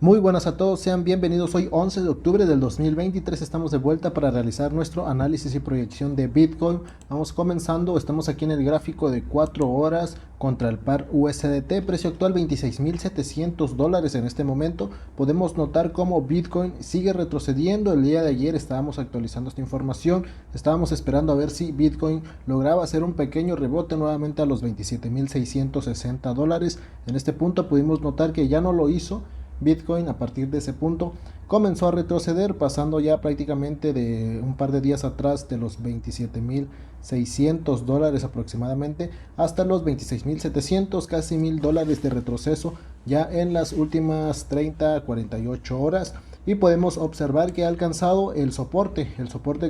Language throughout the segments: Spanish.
Muy buenas a todos, sean bienvenidos. Hoy 11 de octubre del 2023 estamos de vuelta para realizar nuestro análisis y proyección de Bitcoin. Vamos comenzando, estamos aquí en el gráfico de 4 horas contra el par USDT, precio actual $26,700 en este momento. Podemos notar cómo Bitcoin sigue retrocediendo. El día de ayer estábamos actualizando esta información, estábamos esperando a ver si Bitcoin lograba hacer un pequeño rebote nuevamente a los $27,660. En este punto pudimos notar que ya no lo hizo. Bitcoin a partir de ese punto comenzó a retroceder, pasando ya prácticamente de un par de días atrás de los $27,600 aproximadamente hasta los $26,700, casi $1,000 de retroceso ya en las últimas 30 a 48 horas. Y podemos observar que ha alcanzado el soporte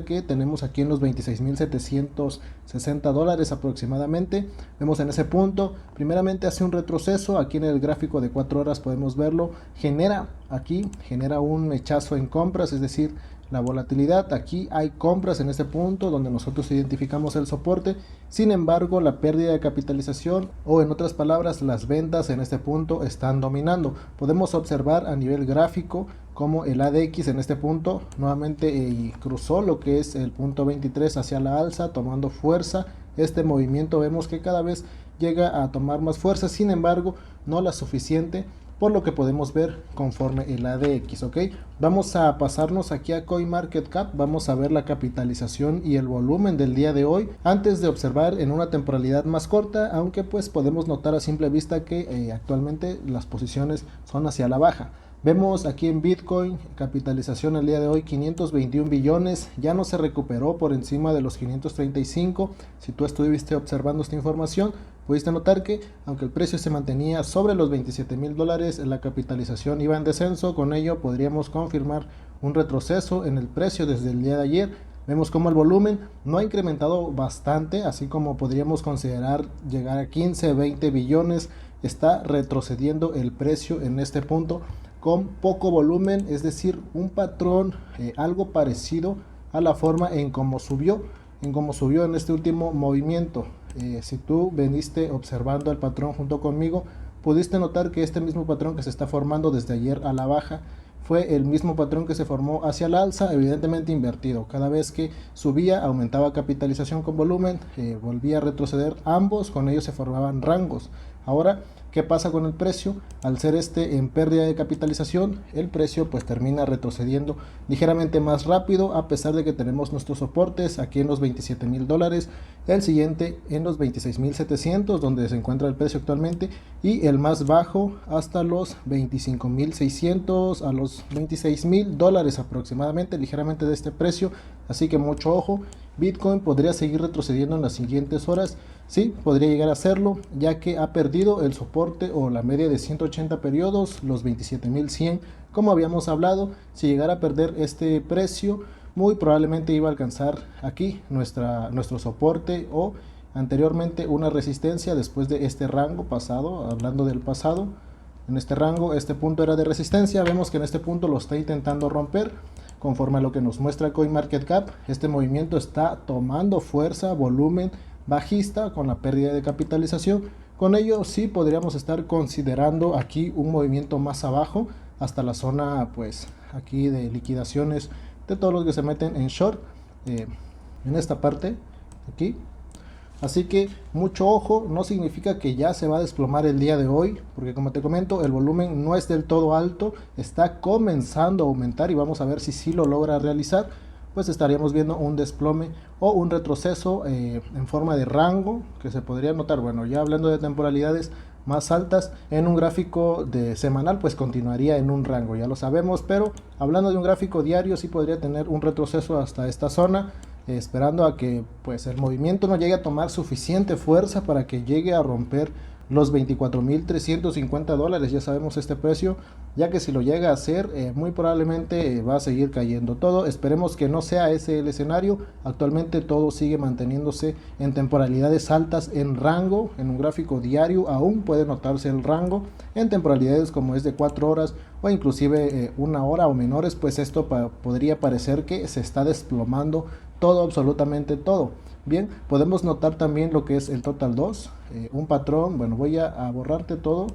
que tenemos aquí en los $26,760 aproximadamente. Vemos en ese punto, primeramente hace un retroceso, aquí en el gráfico de 4 horas podemos verlo, genera un mechazo en compras, es decir, la volatilidad. Aquí hay compras en este punto donde nosotros identificamos el soporte. Sin embargo, la pérdida de capitalización, o en otras palabras las ventas, en este punto están dominando. Podemos observar a nivel gráfico como el ADX en este punto nuevamente cruzó lo que es el punto 23 hacia la alza, tomando fuerza. Este movimiento vemos que cada vez llega a tomar más fuerza, sin embargo no la suficiente, por lo que podemos ver conforme el ADX. Ok, vamos a pasarnos aquí a CoinMarketCap, vamos a ver la capitalización y el volumen del día de hoy antes de observar en una temporalidad más corta, aunque pues podemos notar a simple vista que actualmente las posiciones son hacia la baja. Vemos aquí en Bitcoin, capitalización el día de hoy 521 billones, ya no se recuperó por encima de los 535. Si tú estuviste observando esta información, pudiste notar que aunque el precio se mantenía sobre los $27,000, la capitalización iba en descenso. Con ello podríamos confirmar un retroceso en el precio desde el día de ayer. Vemos como el volumen no ha incrementado bastante, así como podríamos considerar llegar a 15, 20 billones. Está retrocediendo el precio en este punto con poco volumen, es decir, un patrón algo parecido a la forma en cómo subió en este último movimiento. Si tú veniste observando el patrón junto conmigo, pudiste notar que este mismo patrón que se está formando desde ayer a la baja fue el mismo patrón que se formó hacia el alza, evidentemente invertido. Cada vez que subía, aumentaba capitalización con volumen, volvía a retroceder ambos, con ellos se formaban rangos. Ahora, ¿qué pasa con el precio? Al ser en pérdida de capitalización, el precio pues termina retrocediendo ligeramente más rápido, a pesar de que tenemos nuestros soportes aquí en los $27,000, el siguiente en los $26,700, donde se encuentra el precio actualmente, y el más bajo hasta los $25,600 a los $26,000 aproximadamente, ligeramente de este precio. Así que mucho ojo, Bitcoin podría seguir retrocediendo en las siguientes horas. Sí, podría llegar a hacerlo, ya que ha perdido el soporte o la media de 180 periodos, los 27,100, como habíamos hablado. Si llegara a perder este precio, muy probablemente iba a alcanzar aquí nuestro soporte, o anteriormente una resistencia después de este rango pasado. Hablando del pasado, en este rango, este punto era de resistencia. Vemos que en este punto lo está intentando romper. Conforme a lo que nos muestra CoinMarketCap, este movimiento está tomando fuerza, volumen bajista con la pérdida de capitalización. Con ello sí podríamos estar considerando aquí un movimiento más abajo hasta la zona pues aquí de liquidaciones de todos los que se meten en short, en esta parte aquí. Así que mucho ojo, no significa que ya se va a desplomar el día de hoy, porque como te comento, el volumen no es del todo alto, está comenzando a aumentar y vamos a ver si sí lo logra realizar. Pues estaríamos viendo un desplome o un retroceso en forma de rango que se podría notar. Bueno, ya hablando de temporalidades más altas, en un gráfico de semanal pues continuaría en un rango, ya lo sabemos, pero hablando de un gráfico diario sí podría tener un retroceso hasta esta zona, esperando a que pues el movimiento no llegue a tomar suficiente fuerza para que llegue a romper los $24,350. Ya sabemos este precio, ya que si lo llega a hacer, muy probablemente va a seguir cayendo todo. Esperemos que no sea ese el escenario. Actualmente todo sigue manteniéndose en temporalidades altas en rango. En un gráfico diario aún puede notarse el rango. En temporalidades como es de 4 horas o inclusive 1 hora o menores, pues esto podría parecer que se está desplomando todo, absolutamente todo. Bien, podemos notar también lo que es el total 2, un patrón. Bueno, voy a borrarte todo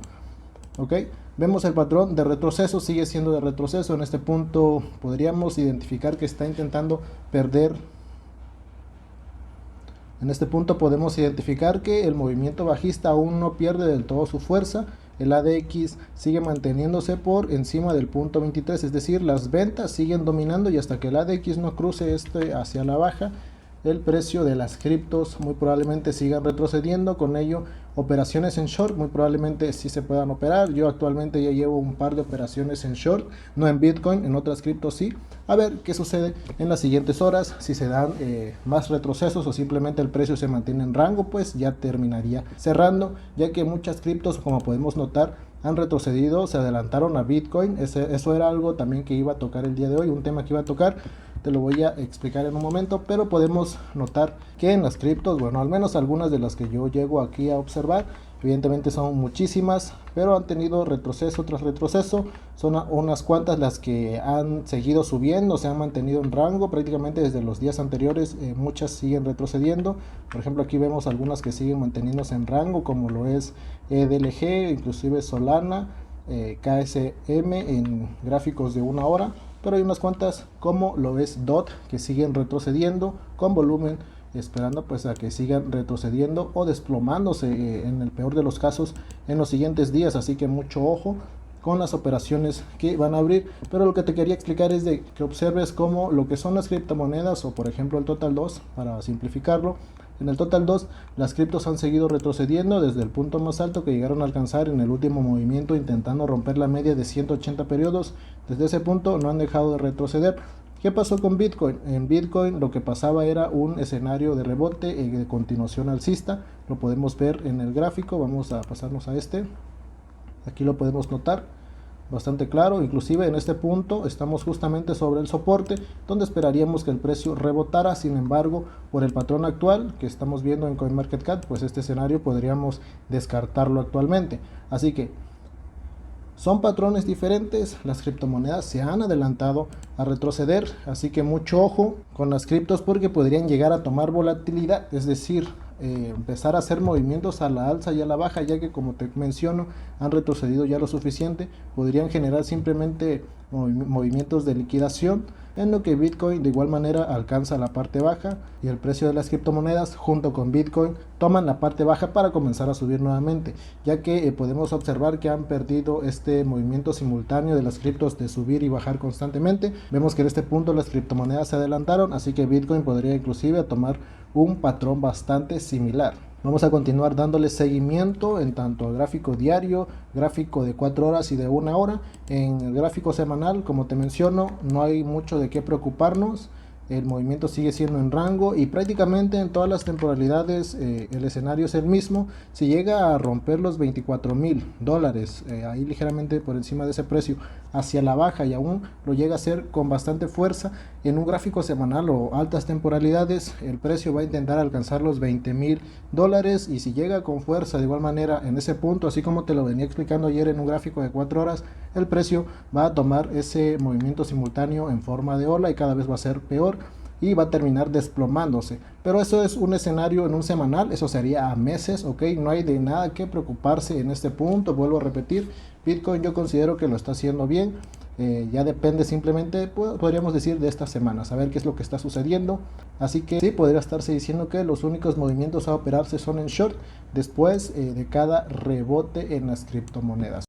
¿ok? Vemos el patrón de retroceso, sigue siendo de retroceso. En este punto podríamos identificar que está intentando perder. En este punto podemos identificar que el movimiento bajista aún no pierde del todo su fuerza. El ADX sigue manteniéndose por encima del punto 23, es decir, las ventas siguen dominando y hasta que el ADX no cruce hacia la baja, el precio de las criptos muy probablemente sigan retrocediendo. Con ello, operaciones en short muy probablemente sí se puedan operar. Yo actualmente ya llevo un par de operaciones en short, no en Bitcoin, en otras criptos sí. A ver qué sucede en las siguientes horas, si se dan más retrocesos o simplemente el precio se mantiene en rango, pues ya terminaría cerrando, ya que muchas criptos, como podemos notar, han retrocedido, se adelantaron a Bitcoin. Eso era algo también que iba a tocar el día de hoy, un tema que iba a tocar, te lo voy a explicar en un momento, pero podemos notar que en las criptos, bueno, al menos algunas de las que yo llego aquí a observar, evidentemente son muchísimas, pero han tenido retroceso tras retroceso. Son unas cuantas las que han seguido subiendo, se han mantenido en rango prácticamente desde los días anteriores. Muchas siguen retrocediendo. Por ejemplo, aquí vemos algunas que siguen manteniéndose en rango, como lo es DLG, inclusive Solana, KSM en gráficos de una hora, pero hay unas cuantas como lo es DOT que siguen retrocediendo con volumen, esperando pues a que sigan retrocediendo o desplomándose en el peor de los casos en los siguientes días. Así que mucho ojo con las operaciones que van a abrir. Pero lo que te quería explicar es de que observes cómo lo que son las criptomonedas, o por ejemplo el Total 2, para simplificarlo. En el Total 2 las criptos han seguido retrocediendo desde el punto más alto que llegaron a alcanzar en el último movimiento, intentando romper la media de 180 periodos. Desde ese punto no han dejado de retroceder. ¿Qué pasó con Bitcoin? En Bitcoin lo que pasaba era un escenario de rebote y de continuación alcista. Lo podemos ver en el gráfico. Vamos a pasarnos a este. Aquí lo podemos notar bastante claro. Inclusive en este punto estamos justamente sobre el soporte, donde esperaríamos que el precio rebotara. Sin embargo, por el patrón actual que estamos viendo en CoinMarketCap, pues este escenario podríamos descartarlo actualmente. Así que son patrones diferentes, las criptomonedas se han adelantado a retroceder, así que mucho ojo con las criptos porque podrían llegar a tomar volatilidad, es decir, empezar a hacer movimientos a la alza y a la baja, ya que como te menciono, han retrocedido ya lo suficiente. Podrían generar simplemente movimientos de liquidación, en lo que Bitcoin de igual manera alcanza la parte baja y el precio de las criptomonedas junto con Bitcoin toman la parte baja para comenzar a subir nuevamente, ya que podemos observar que han perdido este movimiento simultáneo de las criptos de subir y bajar constantemente. Vemos que en este punto las criptomonedas se adelantaron, así que Bitcoin podría inclusive tomar un patrón bastante similar. Vamos a continuar dándole seguimiento en tanto al gráfico diario, gráfico de 4 horas y de 1 hora. En el gráfico semanal, como te menciono, no hay mucho de qué preocuparnos. El movimiento sigue siendo en rango y prácticamente en todas las temporalidades el escenario es el mismo. Si llega a romper los $24,000, ahí ligeramente por encima de ese precio, hacia la baja, y aún lo llega a hacer con bastante fuerza en un gráfico semanal o altas temporalidades, el precio va a intentar alcanzar los $20,000, y si llega con fuerza de igual manera en ese punto, así como te lo venía explicando ayer en un gráfico de 4 horas, el precio va a tomar ese movimiento simultáneo en forma de ola y cada vez va a ser peor y va a terminar desplomándose. Pero eso es un escenario en un semanal, eso sería a meses, ok, no hay de nada que preocuparse en este punto. Vuelvo a repetir, Bitcoin yo considero que lo está haciendo bien. Ya depende simplemente, podríamos decir, de estas semanas, a ver qué es lo que está sucediendo. Así que sí, podría estarse diciendo que los únicos movimientos a operarse son en short después de cada rebote en las criptomonedas.